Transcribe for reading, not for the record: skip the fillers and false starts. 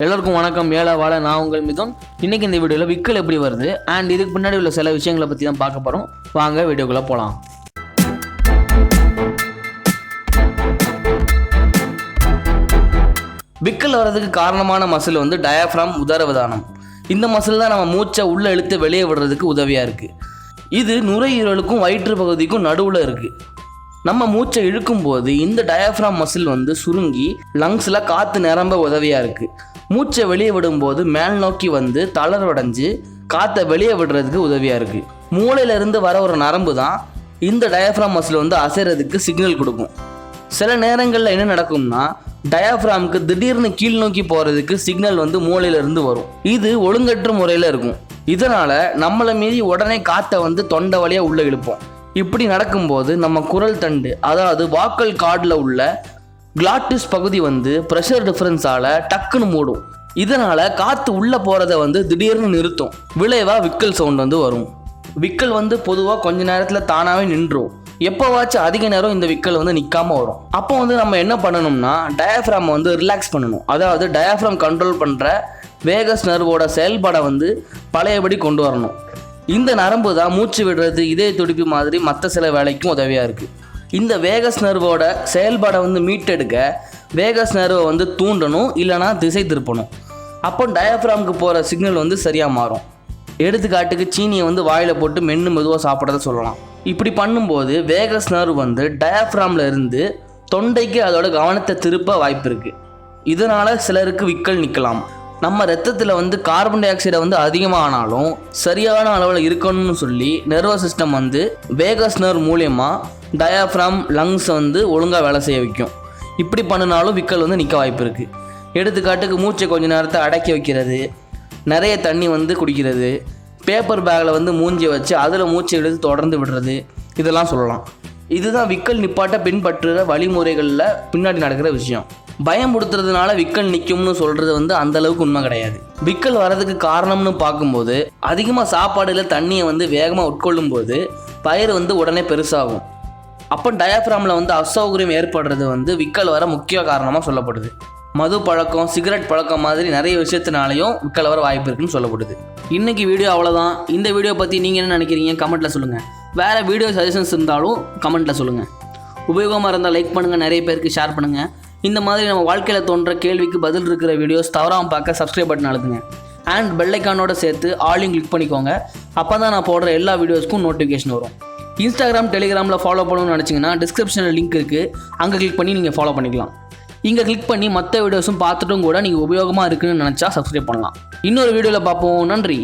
எல்லாருக்கும் வணக்கம். ஏழாவால நான் உங்கள் மிதுன். இன்னைக்கு இந்த வீடியோவில் விக்கல் எப்படி வருது அண்ட் இதுக்கு பின்னாடி உள்ள சில விஷயங்களை பற்றி தான் பார்க்க போகிறோம். வாங்க வீடியோக்குள்ளே போகலாம். விக்கல் வர்றதுக்கு காரணமான மசில் வந்து டயாஃப்ராம் உதரவிதானம். இந்த மசில் தான் நம்ம மூச்சை உள்ளே இழுத்து வெளியே விடுறதுக்கு உதவியாக இருக்குது. இது நுரையீரலுக்கும் வயிற்று பகுதிக்கும் நடுவில் இருக்குது. நம்ம மூச்சை இழுக்கும் போது இந்த டயாஃப்ராம் மசில் வந்து சுருங்கி லங்ஸில் காற்று நிரம்ப உதவியாக இருக்குது. மூச்சை வெளியே விடும்போது மேல் நோக்கி வந்து தளர்வடைஞ்சு காற்றை வெளியே விடுறதுக்கு உதவியாக இருக்குது. மூளையிலேருந்து வர ஒரு நரம்பு தான் இந்த டயாஃப்ராம் மசில் வந்து அசைறதுக்கு சிக்னல் கொடுக்கும். சில நேரங்களில் என்ன நடக்கும்னா டயாஃப்ராமுக்கு திடீர்னு கீழ் நோக்கி போகிறதுக்கு சிக்னல் வந்து மூளையிலேருந்து வரும். இது ஒழுங்கற்ற முறையில் இருக்கும். இதனால் நம்மளை மீறி உடனே காற்றை வந்து தொண்டை வழியாக உள்ளே இழுப்போம். இப்படி நடக்கும்போது நம்ம குரல் தண்டு, அதாவது வாக்கல் கார்டில் உள்ள கிளாட்டிஸ் பகுதி வந்து ப்ரெஷர் டிஃபரன்ஸால் டக்குன்னு மூடும். இதனால் காற்று உள்ளே போகிறத வந்து திடீர்னு நிறுத்தும். விளைவாக விக்கல் சவுண்ட் வந்து வரும். விக்கல் வந்து பொதுவாக கொஞ்ச நேரத்தில் தானாகவே நின்றும். எப்போவாச்சும் அதிக நேரம் இந்த விக்கல் வந்து நிற்காமல் வரும். அப்போ வந்து நம்ம என்ன பண்ணணும்னா டயாஃப்ராம் வந்து ரிலாக்ஸ் பண்ணணும். அதாவது டயாஃப்ராம் கண்ட்ரோல் பண்ணுற வேகஸ் நர்வோட செயல்பாடை வந்து பழையபடி கொண்டு வரணும். இந்த நரம்பு தான் மூச்சு விடுறது, இதய துடிப்பு மாதிரி மற்ற சில வேலைக்கும் உதவியாக இருக்குது. இந்த வேகஸ் நர்வோட செயல்பாடை வந்து மீட்டெடுக்க வேகஸ் நர்வை வந்து தூண்டணும், இல்லைனா திசை திருப்பணும். அப்போ டயாஃப்ராமுக்கு போகிற சிக்னல் வந்து சரியாக மாறும். எடுத்துக்காட்டுக்கு சீனியை வந்து வாயில் போட்டு மென்று மெதுவாக சாப்பிட்றத சொல்லலாம். இப்படி பண்ணும்போது வேகஸ் நர்வ் வந்து டயாஃப்ராமில் இருந்து தொண்டைக்கு அதோட கவனத்தை திருப்ப வாய்ப்பு இருக்குது. இதனால் சிலருக்கு விக்கல் நிற்கலாம். நம்ம ரத்தத்தில் வந்து கார்பன் டை ஆக்சைடை வந்து அதிகமானாலும் சரியான அளவில் இருக்கணும்னு சொல்லி நர்வஸ் சிஸ்டம் வந்து வேகஸ் நர்வ் மூலியமாக டயாஃப்ராம் லங்ஸை வந்து ஒழுங்காக வேலை செய்ய வைக்கும். இப்படி பண்ணினாலும் விக்கல் வந்து நிற்க வாய்ப்பு இருக்குது. எடுத்துக்காட்டுக்கு மூச்சை கொஞ்ச நேரத்தை அடக்கி வைக்கிறது, நிறைய தண்ணி வந்து குடிக்கிறது, பேப்பர் பேக்கில் வந்து மூஞ்சி வச்சு அதில் மூச்சை எடுத்து தொடர்ந்து விடுறது, இதெல்லாம் சொல்லலாம். இதுதான் விக்கல் நிப்பாட்ட பின்பற்றுற வழிமுறைகளில் பின்னாடி நடக்கிற விஷயம். பயம்படுத்துறதுனால விக்கல் நிற்கும்னு சொல்கிறது வந்து அந்தளவுக்கு உண்மை கிடையாது. விக்கல் வர்றதுக்கு காரணம்னு பார்க்கும்போது அதிகமாக சாப்பாடில் தண்ணியை வந்து வேகமாக உட்கொள்ளும் போது பயிர் வந்து உடனே பெருசாகும். அப்போ டயாஃப்ராமில் வந்து அசௌகரியம் ஏற்படுறது வந்து விக்கல் வர முக்கிய காரணமாக சொல்லப்படுது. மது பழக்கம், சிகரெட் பழக்கம் மாதிரி நிறைய விஷயத்தினாலையும் விக்கல் வர வாய்ப்பு இருக்குன்னு சொல்லப்படுது. இன்றைக்கி வீடியோ அவ்வளோதான். இந்த வீடியோ பற்றி நீங்கள் என்ன நினைக்கிறீங்க கமெண்ட்டில் சொல்லுங்கள். வேறு வீடியோ சஜஷன்ஸ் இருந்தாலும் கமெண்ட்டில் சொல்லுங்கள். உபயோகமாக இருந்தால் லைக் பண்ணுங்கள், நிறைய பேருக்கு ஷேர் பண்ணுங்கள். இந்த மாதிரி நம்ம வாழ்க்கையில் தோன்ற கேள்விக்கு பதில் இருக்கிற வீடியோஸ் தவறாமல் பார்க்க சப்ஸ்கிரைப் பட்டன் அழுத்துங்க. அண்ட் பெல் ஐக்கானோட சேர்த்து ஆலையும் கிளிக் பண்ணிக்கோங்க. அப்போ தான் நான் போடுற எல்லா வீடியோஸ்க்கும் நோட்டிஃபிகேஷன் வரும். இன்ஸ்டாகிராம், டெலிகிராமில் ஃபாலோ பண்ணணும்னு நினச்சிங்கன்னா டிஸ்கிரிப்ஷனில் லிங்க் இருக்குது, அங்கே கிளிக் பண்ணி நீங்கள் ஃபாலோ பண்ணிக்கலாம். இங்கே கிளிக் பண்ணி மற்ற வீடியோஸும் பார்த்துட்டும் கூட நீங்கள் உபயோகமாக இருக்குன்னு நினச்சா சப்ஸ்கிரைப் பண்ணலாம். இன்னொரு வீடியோவில் பார்ப்போம். நன்றி.